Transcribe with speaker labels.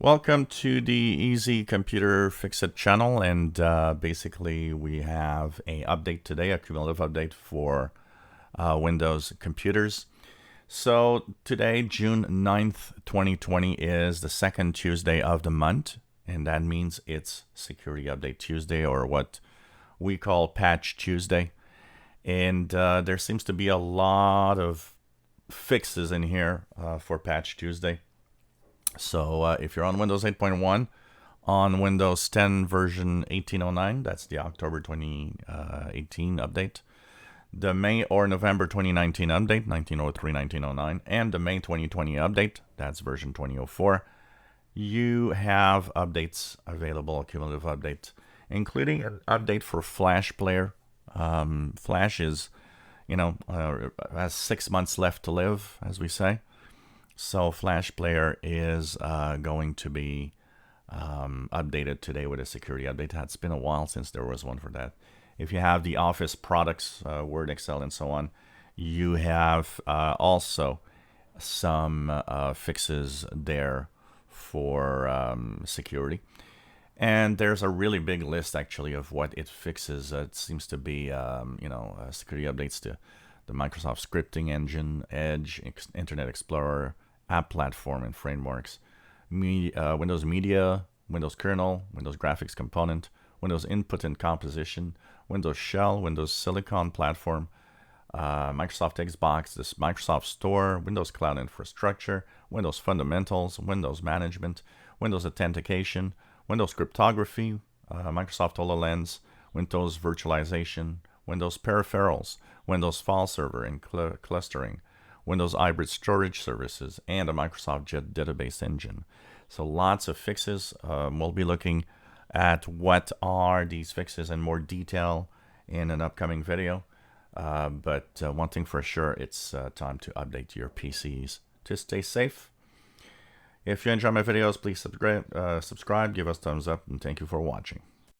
Speaker 1: Welcome to the Easy Computer Fixit channel, and basically we have a update today, a cumulative update for Windows computers. So today, June 9th, 2020 is the second Tuesday of the month, and that means it's Security Update Tuesday, or what we call Patch Tuesday. And there seems to be a lot of fixes in here for Patch Tuesday. So if you're on Windows 8.1, on Windows 10 version 1809, that's the October 2018 update, the May or November 2019 update, 1903-1909, and the May 2020 update, that's version 2004, you have updates available, a cumulative update, including an update for Flash Player. Flash is, has 6 months left to live, as we say. So Flash Player is going to be updated today with a security update. It's been a while since there was one for that. If you have the Office products, Word, Excel, and so on, you have also some fixes there for security. And there's a really big list, actually, of what it fixes. It seems to be, security updates to the Microsoft scripting engine, Edge, Internet Explorer, app platform and frameworks, Windows Media, Windows Kernel, Windows Graphics Component, Windows Input and Composition, Windows Shell, Windows Silicon Platform, Microsoft Xbox, this Microsoft Store, Windows Cloud Infrastructure, Windows Fundamentals, Windows Management, Windows Authentication, Windows Cryptography, Microsoft HoloLens, Windows Virtualization, Windows Peripherals, Windows File Server and Clustering, Windows Hybrid Storage Services, and a Microsoft Jet Database Engine. So lots of fixes. We'll be looking at what are these fixes in more detail in an upcoming video. But one thing for sure, it's time to update your PCs to stay safe. If you enjoy my videos, please subscribe, give us a thumbs up, and thank you for watching.